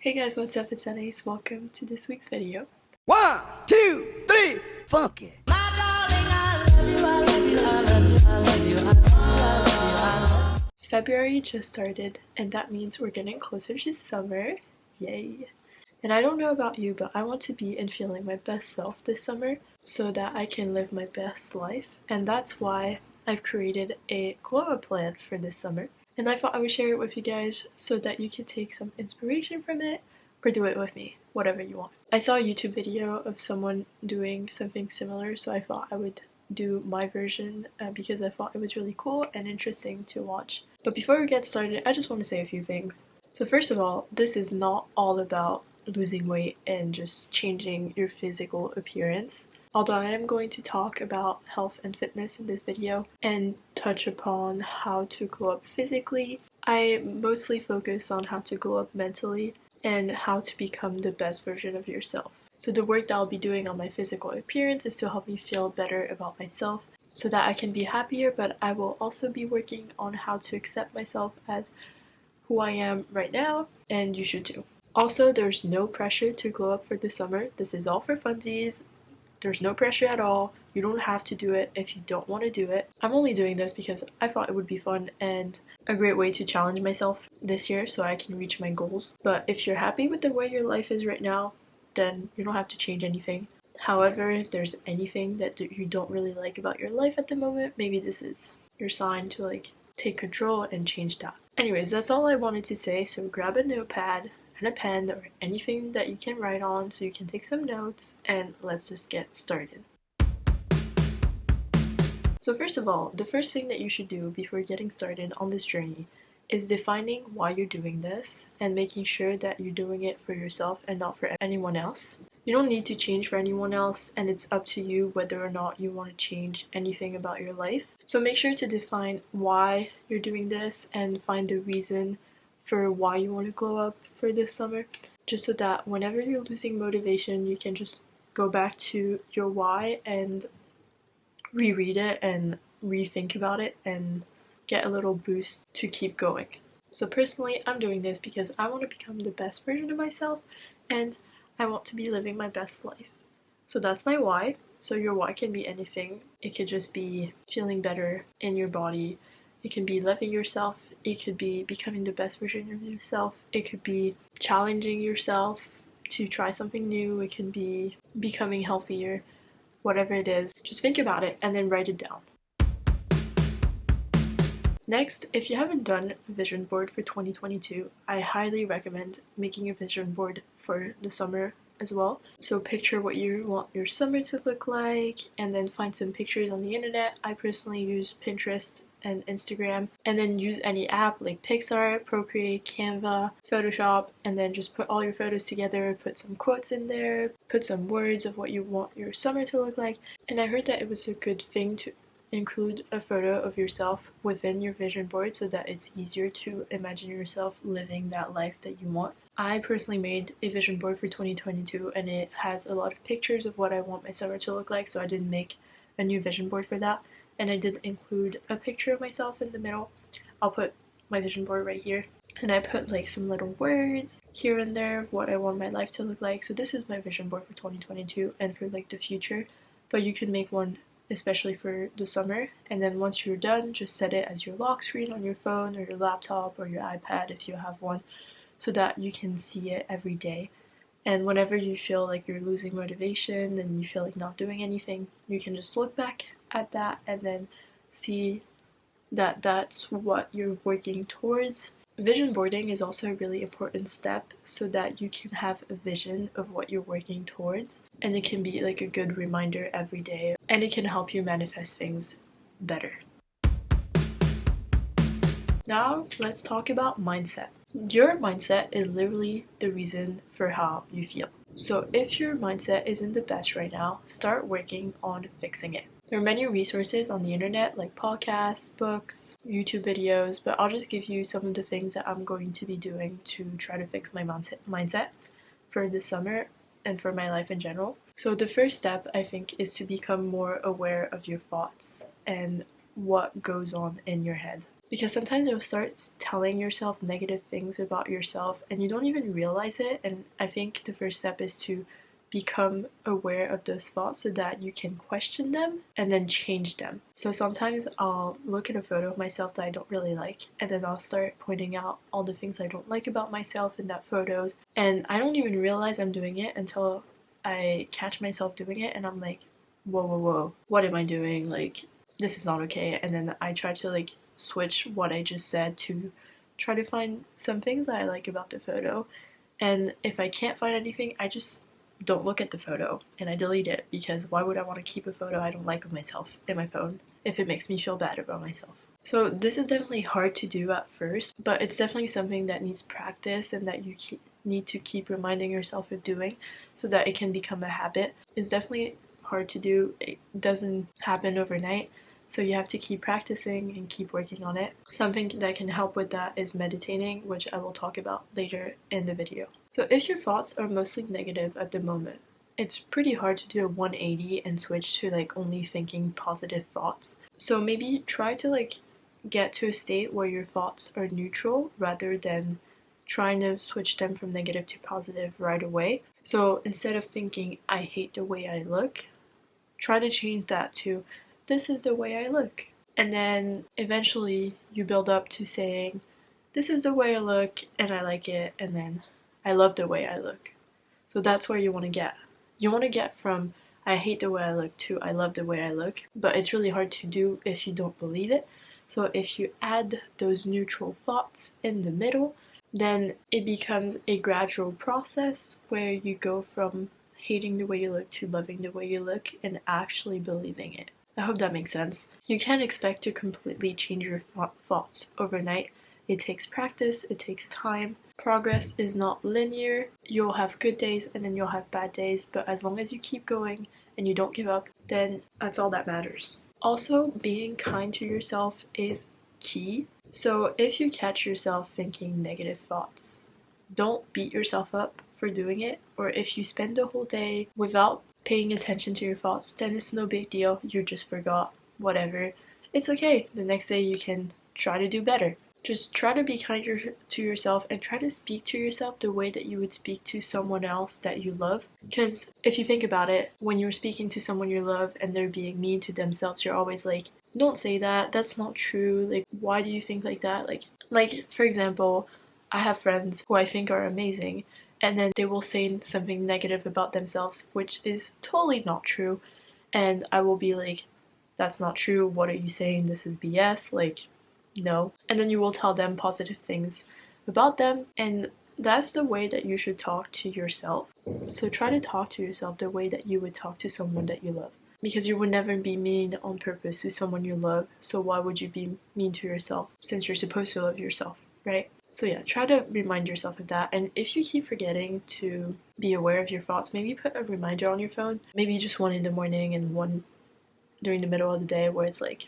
Hey guys, what's up? It's anais. Welcome to this week's video. 1, 2, 3, funk it. February just started, and that means we're getting closer to summer. Yay! And I don't know about you, but I want to be and feeling my best self this summer so that I can live my best life. And that's why I've created a glow up plan for this summer. And I thought I would share it with you guys so that you could take some inspiration from it or do it with me, whatever you want. I saw a YouTube video of someone doing something similar, so I thought I would do my version because I thought it was really cool and interesting to watch. But before we get started, I just want to say a few things. So first of all, this is not all about losing weight and just changing your physical appearance. Although I am going to talk about health and fitness in this video and touch upon how to glow up physically, I mostly focus on how to glow up mentally and how to become the best version of yourself. So the work that I'll be doing on my physical appearance is to help me feel better about myself so that I can be happier, but I will also be working on how to accept myself as who I am right now, and you should too. Also, there's no pressure to glow up for the summer. This is all for funsies. There's no pressure at all. You don't have to do it if you don't want to do it. I'm only doing this because I thought it would be fun and a great way to challenge myself this year so I can reach my goals. But if you're happy with the way your life is right now, then you don't have to change anything. However, if there's anything that you don't really like about your life at the moment, maybe this is your sign to take control and change that. Anyways, that's all I wanted to say, so grab a notepad and a pen or anything that you can write on so you can take some notes, and let's just get started. So first of all, the first thing that you should do before getting started on this journey is defining why you're doing this and making sure that you're doing it for yourself and not for anyone else. You don't need to change for anyone else, and it's up to you whether or not you want to change anything about your life. So make sure to define why you're doing this and find the reason for why you want to glow up for this summer, just so that whenever you're losing motivation, you can just go back to your why and reread it and rethink about it and get a little boost to keep going. So personally, I'm doing this because I want to become the best version of myself and I want to be living my best life. So that's my why. So your why can be anything. It could just be feeling better in your body. It can be loving yourself. It could be becoming the best version of yourself. It could be challenging yourself to try something new. It can be becoming healthier. Whatever it is, just think about it and then write it down. Next, if you haven't done a vision board for 2022, I highly recommend making a vision board for the summer as well. So picture what you want your summer to look like and then find some pictures on the internet. I personally use Pinterest and Instagram, and then use any app like Pixar, Procreate, Canva, Photoshop, and then just put all your photos together, put some quotes in there, put some words of what you want your summer to look like. And I heard that it was a good thing to include a photo of yourself within your vision board so that it's easier to imagine yourself living that life that you want. I personally made a vision board for 2022 and it has a lot of pictures of what I want my summer to look like, so I didn't make a new vision board for that. And I did include a picture of myself in the middle. I'll put my vision board right here. And I put some little words here and there of what I want my life to look like. So this is my vision board for 2022 and for the future. But you can make one especially for the summer, and then once you're done, just set it as your lock screen on your phone or your laptop or your iPad if you have one, so that you can see it every day. And whenever you feel like you're losing motivation and you feel like not doing anything, you can just look back at that and then see that that's what you're working towards. Vision boarding is also a really important step so that you can have a vision of what you're working towards, and it can be a good reminder every day, and it can help you manifest things better. Now let's talk about mindset. Your mindset is literally the reason for how you feel. So if your mindset isn't the best right now, start working on fixing it. There are many resources on the internet like podcasts, books, YouTube videos, but I'll just give you some of the things that I'm going to be doing to try to fix my mindset for this summer and for my life in general. So the first step, I think, is to become more aware of your thoughts and what goes on in your head. because sometimes you'll start telling yourself negative things about yourself and you don't even realize it. And I think the first step is to become aware of those thoughts so that you can question them and then change them. So sometimes I'll look at a photo of myself that I don't really like, and then I'll start pointing out all the things I don't like about myself in that photos, and I don't even realize I'm doing it until I catch myself doing it, and I'm like, whoa, whoa, whoa, what am I doing? Like, this is not okay. And then I try to like switch what I just said to try to find some things that I like about the photo. And if I can't find anything, I just don't look at the photo and I delete it, because why would I want to keep a photo I don't like of myself in my phone if it makes me feel bad about myself? So this is definitely hard to do at first, but it's definitely something that needs practice and that you need to keep reminding yourself of doing so that it can become a habit. It's definitely hard to do. It doesn't happen overnight. So you have to keep practicing and keep working on it. Something that can help with that is meditating, which I will talk about later in the video. So if your thoughts are mostly negative at the moment, it's pretty hard to do a 180 and switch to like only thinking positive thoughts. So maybe try to like get to a state where your thoughts are neutral rather than trying to switch them from negative to positive right away. So instead of thinking, I hate the way I look, try to change that to, this is the way I look. And then eventually you build up to saying, this is the way I look and I like it, and then I love the way I look. So that's where you want to get. You want to get from I hate the way I look to I love the way I look, but it's really hard to do if you don't believe it. So if you add those neutral thoughts in the middle, then it becomes a gradual process where you go from hating the way you look to loving the way you look and actually believing it. I hope that makes sense. You can't expect to completely change your thoughts overnight. It takes practice, it takes time. Progress is not linear. You'll have good days and then you'll have bad days, but as long as you keep going and you don't give up, then that's all that matters. Also, being kind to yourself is key. So if you catch yourself thinking negative thoughts, don't beat yourself up for doing it. Or if you spend the whole day without paying attention to your thoughts, then it's no big deal. You just forgot, whatever. It's okay. The next day you can try to do better. Just try to be kinder to yourself and try to speak to yourself the way that you would speak to someone else that you love. Because if you think about it, when you're speaking to someone you love and they're being mean to themselves, you're always like, don't say that, that's not true, like, why do you think like that? Like for example, I have friends who I think are amazing, and then they will say something negative about themselves, which is totally not true, and I will be like, that's not true, what are you saying, this is BS, like, no. And then you will tell them positive things about them, and that's the way that you should talk to yourself. So try to talk to yourself the way that you would talk to someone that you love. Because you would never be mean on purpose to someone you love, so why would you be mean to yourself since you're supposed to love yourself, right? So yeah, try to remind yourself of that. And if you keep forgetting to be aware of your thoughts, maybe put a reminder on your phone. Maybe just one in the morning and one during the middle of the day where it's like,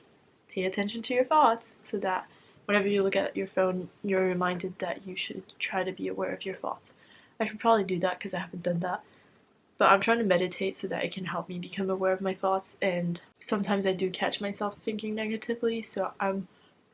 pay attention to your thoughts, so that whenever you look at your phone, you're reminded that you should try to be aware of your thoughts. I should probably do that because I haven't done that. But I'm trying to meditate so that it can help me become aware of my thoughts, and sometimes I do catch myself thinking negatively, so I'm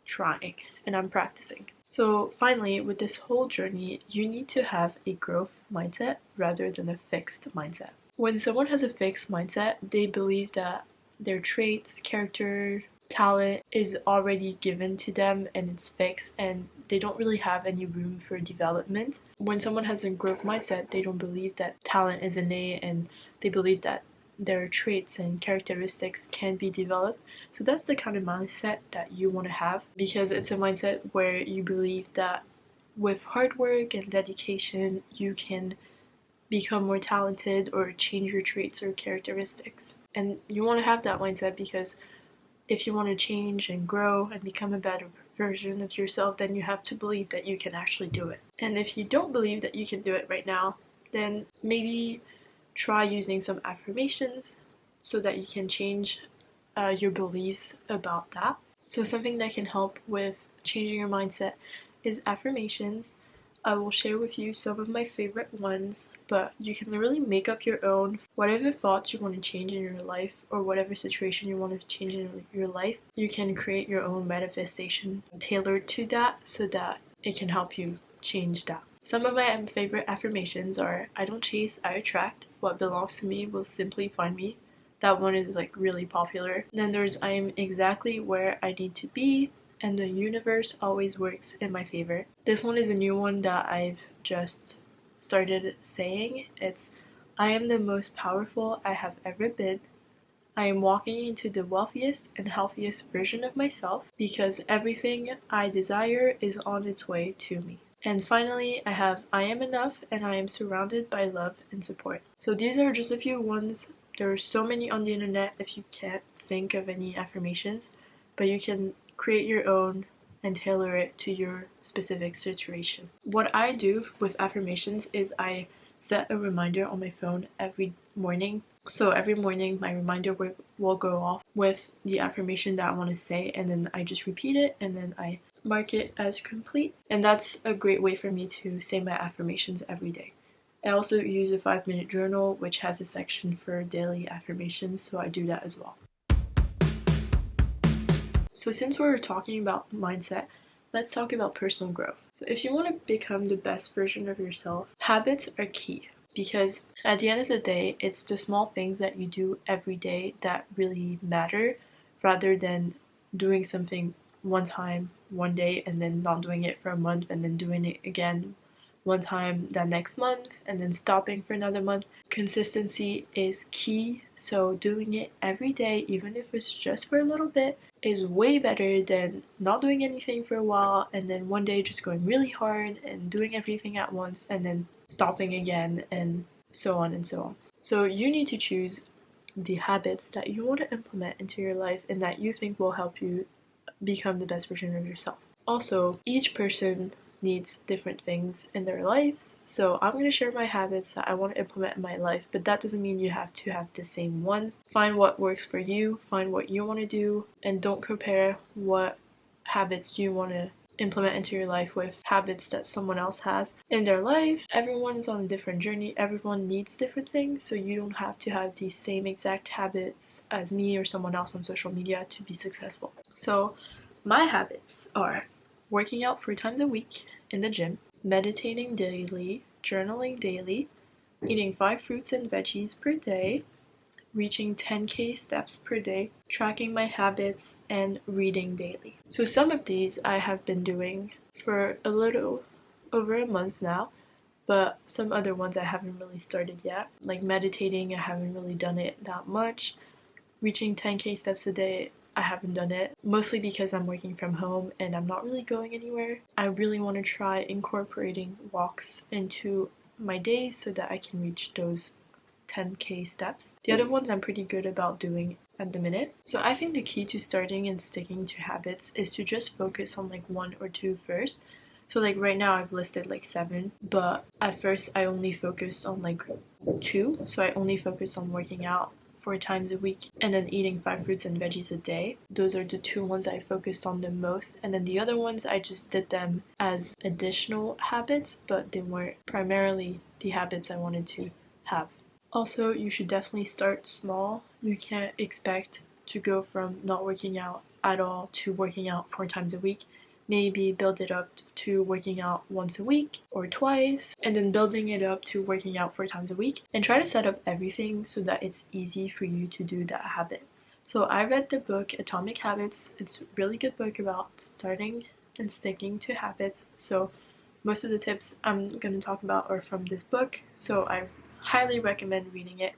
trying and I'm practicing. So finally, with this whole journey, you need to have a growth mindset rather than a fixed mindset. When someone has a fixed mindset, they believe that their traits, character, talent is already given to them and it's fixed, and they don't really have any room for development. When someone has a growth mindset, they don't believe that talent is innate, and they believe that their traits and characteristics can be developed. So that's the kind of mindset that you want to have, because it's a mindset where you believe that with hard work and dedication you can become more talented or change your traits or characteristics. And you want to have that mindset because if you want to change and grow and become a better version of yourself, then you have to believe that you can actually do it. And if you don't believe that you can do it right now, then maybe try using some affirmations so that you can change your beliefs about that. So something that can help with changing your mindset is affirmations. I will share with you some of my favorite ones, but you can really make up your own. Whatever thoughts you want to change in your life, or whatever situation you want to change in your life, you can create your own manifestation tailored to that so that it can help you change that. Some of my favorite affirmations are: I don't chase, I attract. What belongs to me will simply find me. That one is like really popular. Then there's I am exactly where I need to be, and the universe always works in my favor. This one is a new one that I've just started saying. It's I am the most powerful I have ever been. I am walking into the wealthiest and healthiest version of myself because everything I desire is on its way to me. And finally, I have I am enough and I am surrounded by love and support. So these are just a few ones. There are so many on the internet if you can't think of any affirmations, but you can create your own and tailor it to your specific situation. What I do with affirmations is I set a reminder on my phone every morning. So every morning my reminder will go off with the affirmation that I want to say, and then I just repeat it and then I mark it as complete. And that's a great way for me to say my affirmations every day. I also use a 5-minute journal, which has a section for daily affirmations, so I do that as well. So since we're talking about mindset, let's talk about personal growth. So if you want to become the best version of yourself, habits are key, because at the end of the day, it's the small things that you do every day that really matter, rather than doing something one time, one day, and then not doing it for a month, and then doing it again one time that next month, and then stopping for another month. Consistency is key, so doing it every day, even if it's just for a little bit, is way better than not doing anything for a while and then one day just going really hard and doing everything at once and then stopping again, and so on and so on. So you need to choose the habits that you want to implement into your life and that you think will help you become the best version of yourself. Also, each person needs different things in their lives, so I'm going to share my habits that I want to implement in my life, but that doesn't mean you have to have the same ones. Find what works for you, find what you want to do, and don't compare what habits you want to implement into your life with habits that someone else has in their life. Everyone is on a different journey, everyone needs different things, so you don't have to have the same exact habits as me or someone else on social media to be successful. So my habits are working out 4 times a week in the gym, meditating daily, journaling daily, eating 5 fruits and veggies per day, reaching 10k steps per day, tracking my habits, and reading daily. So some of these I have been doing for a little over a month now, but some other ones I haven't really started yet. Like meditating, I haven't really done it that much. Reaching 10k steps a day, I haven't done it, mostly because I'm working from home and I'm not really going anywhere. I really want to try incorporating walks into my days so that I can reach those 10k steps. The other ones I'm pretty good about doing at the minute. So I think the key to starting and sticking to habits is to just focus on like 1 or 2 first. So like right now I've listed like 7, but at first I only focused on like 2. So I only focused on working out 4 times a week and then eating 5 fruits and veggies a day. Those are the 2 ones I focused on the most, and then the other ones I just did them as additional habits, but they weren't primarily the habits I wanted to have. Also, you should definitely start small. You can't expect to go from not working out at all to working out 4 times a week. Maybe build it up to working out once a week or twice, and then building it up to working out 4 times a week, and try to set up everything so that it's easy for you to do that habit. So I read the book Atomic Habits. It's a really good book about starting and sticking to habits. So most of the tips I'm going to talk about are from this book, so I highly recommend reading it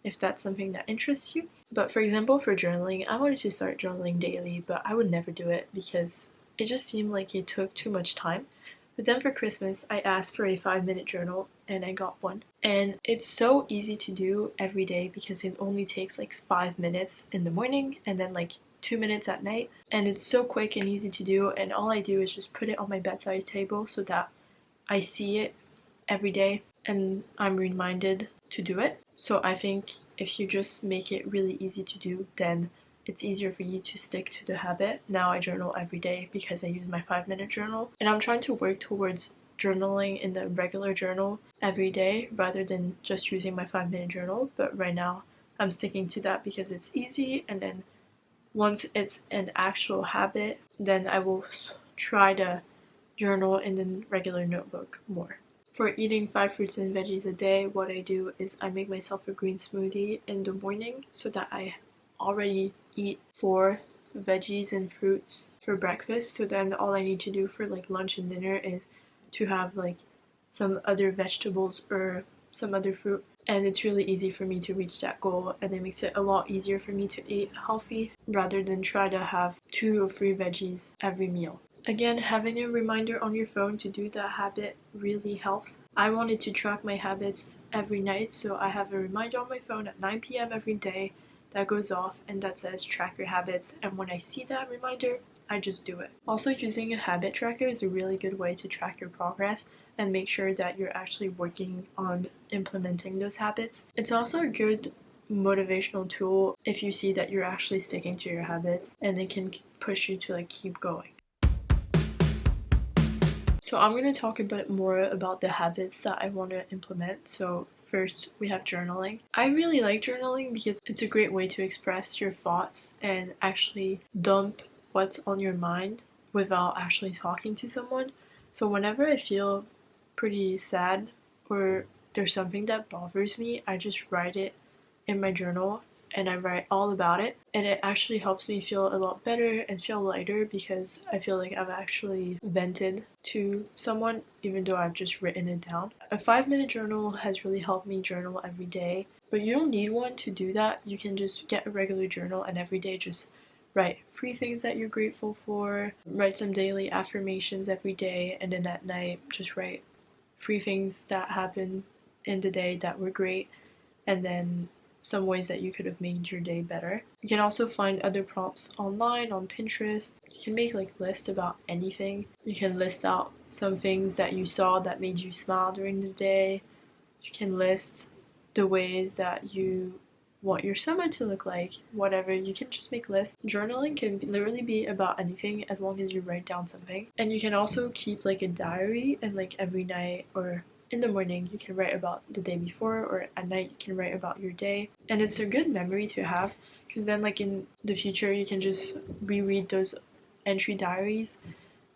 if that's something that interests you. But for example, for journaling, I wanted to start journaling daily, but I would never do it because it just seemed like it took too much time. But then for Christmas, I asked for a 5-minute journal and I got one. And it's so easy to do every day because it only takes like 5 minutes in the morning and then like 2 minutes at night. And it's so quick and easy to do, and all I do is just put it on my bedside table so that I see it every day and I'm reminded to do it. So I think if you just make it really easy to do, then it's easier for you to stick to the habit. Now I journal every day because I use my 5-minute journal, and I'm trying to work towards journaling in the regular journal every day rather than just using my 5-minute journal, but right now I'm sticking to that because it's easy, and then once it's an actual habit, then I will try to journal in the regular notebook more. For eating 5 fruits and veggies a day, what I do is I make myself a green smoothie in the morning so that I already eat 4 veggies and fruits for breakfast. So then all I need to do for like lunch and dinner is to have like some other vegetables or some other fruit. And it's really easy for me to reach that goal, and it makes it a lot easier for me to eat healthy rather than try to have 2 or 3 veggies every meal. Again, having a reminder on your phone to do that habit really helps. I wanted to track my habits every night, so I have a reminder on my phone at 9 p.m. every day that goes off and that says track your habits, and when I see that reminder, I just do it. Also, using a habit tracker is a really good way to track your progress and make sure that you're actually working on implementing those habits. It's also a good motivational tool if you see that you're actually sticking to your habits, and it can push you to like keep going. So I'm going to talk a bit more about the habits that I want to implement. So first, we have journaling. I really like journaling because it's a great way to express your thoughts and actually dump what's on your mind without actually talking to someone. So whenever I feel pretty sad or there's something that bothers me, I just write it in my journal and I write all about it, and it actually helps me feel a lot better and feel lighter because I feel like I've actually vented to someone even though I've just written it down. A 5-minute journal has really helped me journal every day, but you don't need one to do that. You can just get a regular journal and every day just write 3 things that you're grateful for, write some daily affirmations every day, and then at night just write 3 things that happened in the day that were great, and then some ways that you could have made your day better. You can also find other prompts online on Pinterest. You can make like lists about anything. You can list out some things that you saw that made you smile during the day. You can list the ways that you want your summer to look like, whatever. You can just make lists. Journaling can literally be about anything as long as you write down something. And you can also keep like a diary, and like every night or in the morning you can write about the day before, or at night you can write about your day. And it's a good memory to have because then like in the future you can just reread those entry diaries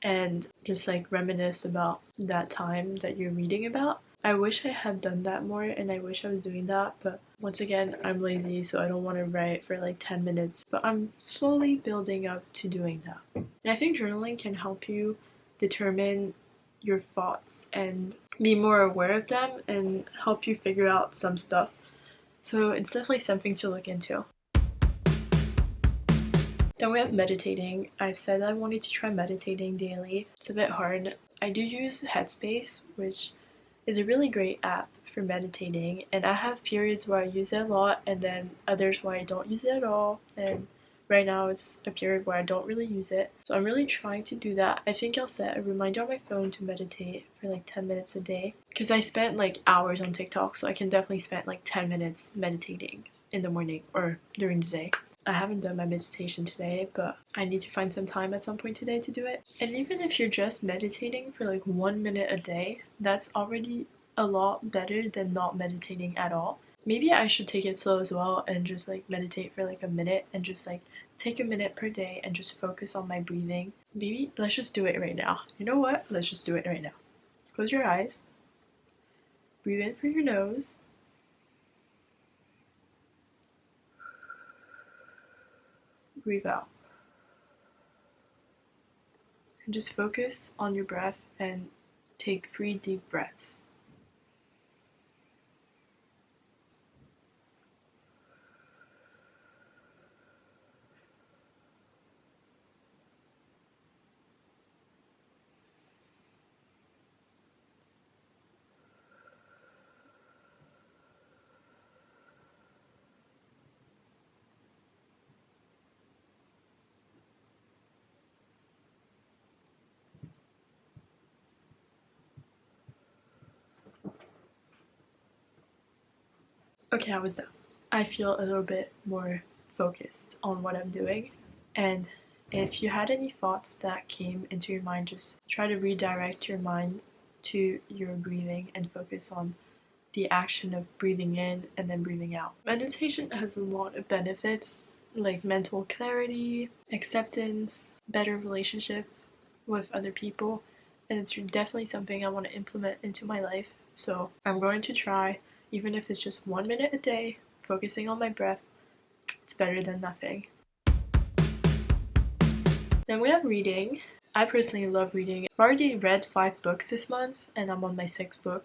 and just like reminisce about that time that you're reading about. I wish I had done that more, and I wish I was doing that, but once again, I'm lazy, so I don't want to write for like 10 minutes, but I'm slowly building up to doing that. And I think journaling can help you determine your thoughts and be more aware of them and help you figure out some stuff. So it's definitely something to look into. Then we have meditating. I've said I wanted to try meditating daily. It's a bit hard. I do use Headspace, which is a really great app for meditating, and I have periods where I use it a lot and then others where I don't use it at all, and right now it's a period where I don't really use it. So I'm really trying to do that. I think I'll set a reminder on my phone to meditate for like 10 minutes a day because I spent like hours on TikTok, so I can definitely spend like 10 minutes meditating in the morning or during the day. I haven't done my meditation today, but I need to find some time at some point today to do it. And even if you're just meditating for like 1 minute a day, that's already a lot better than not meditating at all. Maybe I should take it slow as well and just like meditate for like a minute and just like take a minute per day and just focus on my breathing. Maybe let's just do it right now. You know what? Let's just do it right now. Close your eyes. Breathe in through your nose. Breathe out. And just focus on your breath and take 3 deep breaths. Okay, I was done. I feel a little bit more focused on what I'm doing, and if you had any thoughts that came into your mind, just try to redirect your mind to your breathing and focus on the action of breathing in and then breathing out. Meditation has a lot of benefits like mental clarity, acceptance, better relationship with other people, and it's definitely something I want to implement into my life. So I'm going to try, even if it's just 1 minute a day, focusing on my breath. It's better than nothing. Then we have reading. I personally love reading. I've already read 5 books this month, and I'm on my 6th book,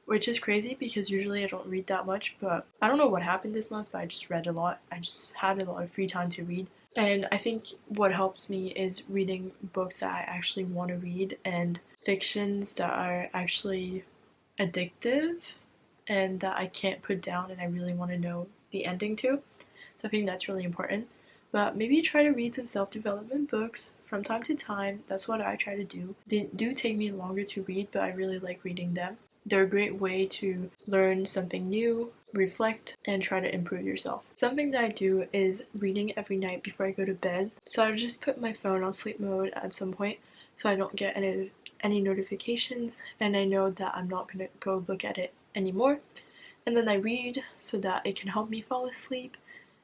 which is crazy because usually I don't read that much, but I don't know what happened this month, but I just read a lot. I just had a lot of free time to read. And I think what helps me is reading books that I actually want to read and fictions that are actually addictive and that I can't put down and I really want to know the ending to. So I think that's really important. But maybe try to read some self-development books from time to time. That's what I try to do. They do take me longer to read, but I really like reading them. They're a great way to learn something new, reflect, and try to improve yourself. Something that I do is reading every night before I go to bed. So I just put my phone on sleep mode at some point so I don't get any notifications, and I know that I'm not going to go look at it anymore. And then I read so that it can help me fall asleep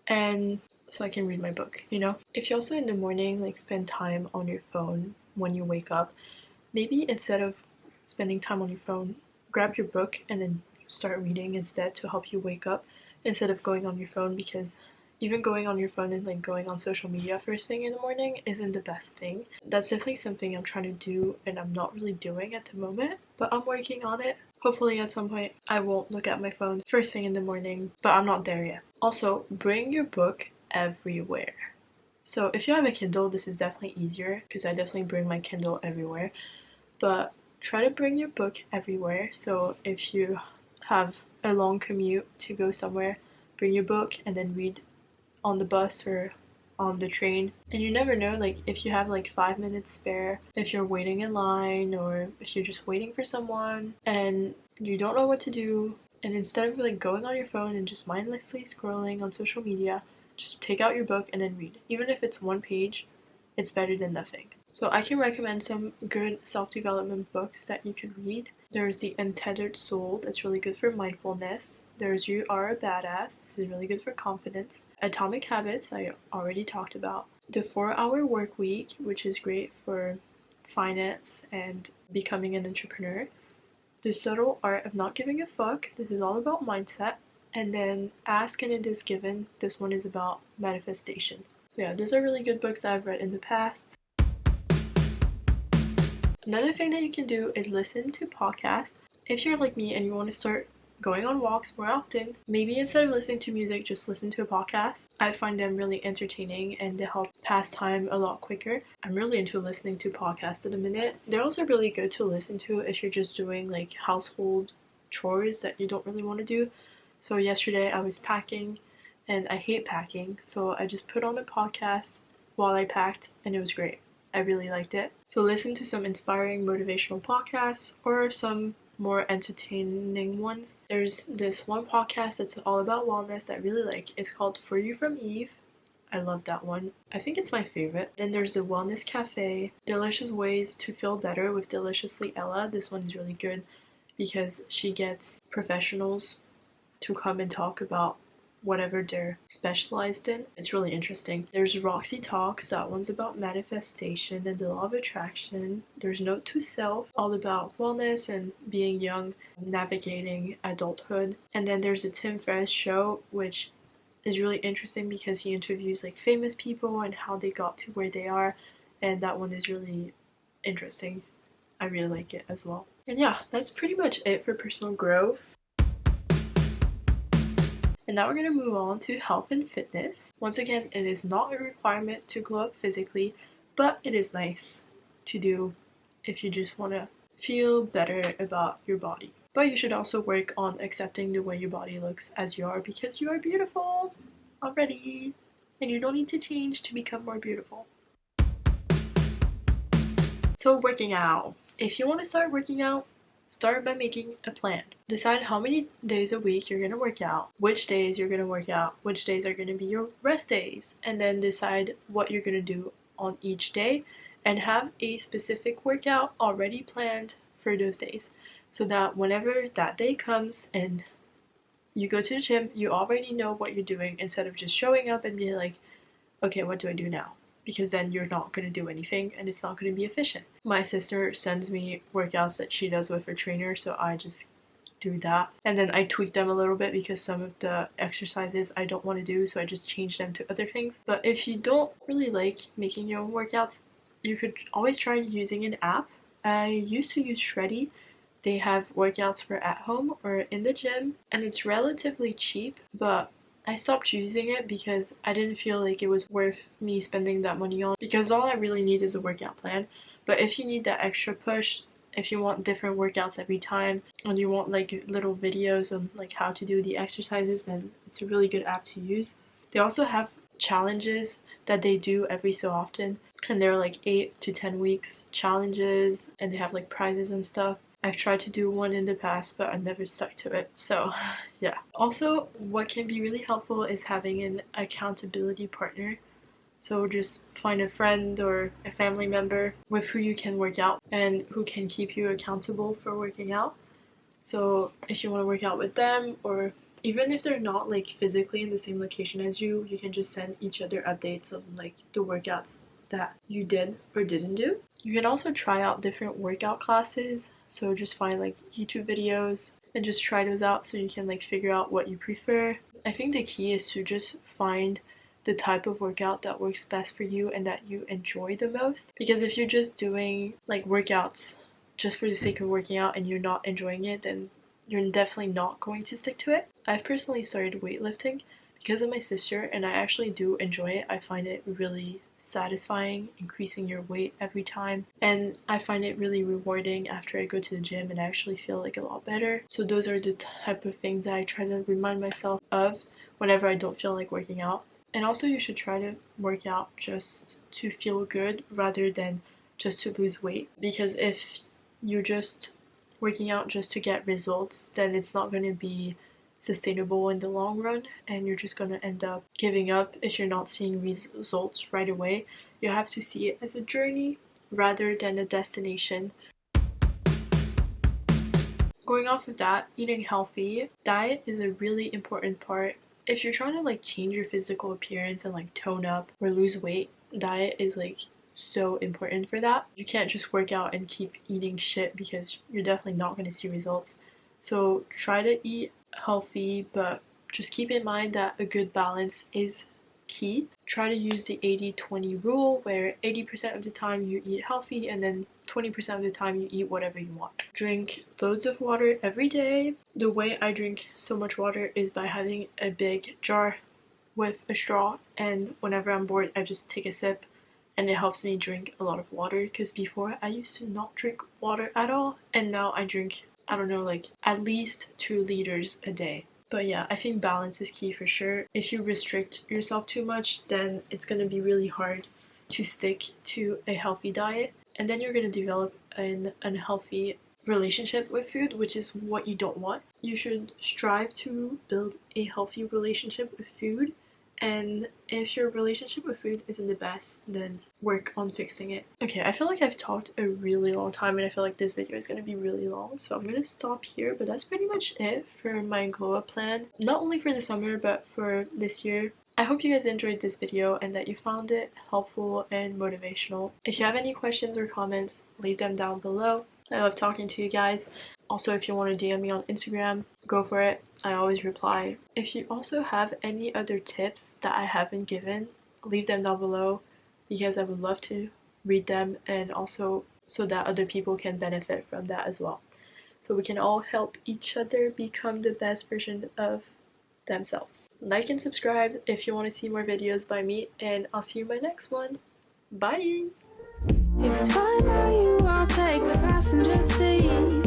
and so I can read my book, you know? If you also in the morning like spend time on your phone when you wake up, maybe instead of spending time on your phone, grab your book and then start reading instead to help you wake up instead of going on your phone, because even going on your phone and like going on social media first thing in the morning isn't the best thing. That's definitely something I'm trying to do and I'm not really doing at the moment, but I'm working on it. Hopefully at some point I won't look at my phone first thing in the morning, but I'm not there yet. Also, bring your book everywhere. So if you have a Kindle, this is definitely easier because I definitely bring my Kindle everywhere, but try to bring your book everywhere. So if you have a long commute to go somewhere, bring your book and then read on the bus or on the train. And you never know, like if you have like 5 minutes spare, if you're waiting in line or if you're just waiting for someone and you don't know what to do, and instead of like going on your phone and just mindlessly scrolling on social media, just take out your book and then read. Even if it's 1 page, it's better than nothing. So I can recommend some good self-development books that you can read. There's The Untethered Soul, that's really good for mindfulness. There's You Are a Badass, this is really good for confidence. Atomic Habits, I already talked about. The 4-Hour Work Week, which is great for finance and becoming an entrepreneur. The Subtle Art of Not Giving a Fuck, this is all about mindset. And then Ask and It Is Given, this one is about manifestation. So yeah, those are really good books that I've read in the past. Another thing that you can do is listen to podcasts. If you're like me and you want to start going on walks more often, maybe instead of listening to music, just listen to a podcast. I find them really entertaining and they help pass time a lot quicker. I'm really into listening to podcasts at the minute. They're also really good to listen to if you're just doing like household chores that you don't really want to do. So yesterday I was packing and I hate packing, so I just put on a podcast while I packed and it was great. I really liked it. So listen to some inspiring motivational podcasts or some more entertaining ones. There's this one podcast that's all about wellness that I really like. It's called For You From Eve. I love that one. I think it's my favorite. Then there's the Wellness Cafe, Delicious Ways to Feel Better with Deliciously Ella. This one is really good because she gets professionals to come and talk about whatever they're specialized in. It's really interesting. There's Roxy Talks, that one's about manifestation and the law of attraction. There's Note to Self, all about wellness and being young, navigating adulthood. And then there's the Tim Ferriss Show, which is really interesting because he interviews like famous people and how they got to where they are, and that one is really interesting. I really like it as well. And yeah, that's pretty much it for personal growth. And now we're going to move on to health and fitness. Once again, it is not a requirement to glow up physically, but it is nice to do if you just want to feel better about your body. But you should also work on accepting the way your body looks as you are, because you are beautiful already and you don't need to change to become more beautiful. So working out. If you want to start working out, start by making a plan. Decide how many days a week you're going to work out, which days you're going to work out, which days are going to be your rest days, and then decide what you're going to do on each day and have a specific workout already planned for those days, so that whenever that day comes and you go to the gym, you already know what you're doing instead of just showing up and being like, okay, what do I do now? Because then you're not going to do anything and it's not going to be efficient. My sister sends me workouts that she does with her trainer, so I just do that. And then I tweak them a little bit because some of the exercises I don't want to do, so I just change them to other things. But if you don't really like making your own workouts, you could always try using an app. I used to use Shreddy. They have workouts for at home or in the gym, and it's relatively cheap, but I stopped using it because I didn't feel like it was worth me spending that money on, because all I really need is a workout plan. But if you need that extra push, if you want different workouts every time and you want like little videos on like how to do the exercises, then it's a really good app to use. They also have challenges that they do every so often, and they're like 8 to 10 weeks challenges, and they have like prizes and stuff. I've tried to do one in the past, but I never stuck to it, so yeah. Also, what can be really helpful is having an accountability partner. So just find a friend or a family member with who you can work out and who can keep you accountable for working out. So if you want to work out with them, or even if they're not like physically in the same location as you, you can just send each other updates of like the workouts that you did or didn't do. You can also try out different workout classes. So just find like YouTube videos and just try those out so you can like figure out what you prefer. I think the key is to just find the type of workout that works best for you and that you enjoy the most. Because if you're just doing like workouts just for the sake of working out and you're not enjoying it, then you're definitely not going to stick to it. I've personally started weightlifting because of my sister, and I actually do enjoy it. I find it really satisfying, increasing your weight every time, and I find it really rewarding after I go to the gym and I actually feel like a lot better. So those are the type of things that I try to remind myself of whenever I don't feel like working out. And also you should try to work out just to feel good rather than just to lose weight, because if you're just working out just to get results, then it's not going to be sustainable in the long run, and you're just going to end up giving up if you're not seeing results right away. You have to see it as a journey rather than a destination. Going off of that, eating healthy, diet is a really important part. If you're trying to like change your physical appearance and like tone up or lose weight, diet is like so important for that. You can't just work out and keep eating shit because you're definitely not going to see results. So try to eat healthy, but just keep in mind that a good balance is key. Try to use the 80-20 rule, where 80% of the time you eat healthy and then 20% of the time you eat whatever you want. Drink loads of water every day. The way I drink so much water is by having a big jar with a straw, and whenever I'm bored I just take a sip, and it helps me drink a lot of water, because before I used to not drink water at all, and now I drink, I don't know, like at least 2 liters a day. But yeah, I think balance is key for sure. If you restrict yourself too much, then it's going to be really hard to stick to a healthy diet, and then you're going to develop an unhealthy relationship with food, which is what you don't want. You should strive to build a healthy relationship with food, and if your relationship with food isn't the best, then work on fixing it. Okay, I feel like I've talked a really long time, and I feel like this video is going to be really long, so I'm going to stop here. But that's pretty much it for my glow up plan, not only for the summer but for this year. I hope you guys enjoyed this video and that you found it helpful and motivational. If you have any questions or comments, leave them down below. I love talking to you guys. Also, if you want to DM me on Instagram, go for it. I always reply. If you also have any other tips that I haven't given, leave them down below, because I would love to read them, and also so that other people can benefit from that as well. So we can all help each other become the best version of themselves. Like and subscribe if you want to see more videos by me, and I'll see you in my next one. Bye! If it's fine by you, I'll take the passenger seat.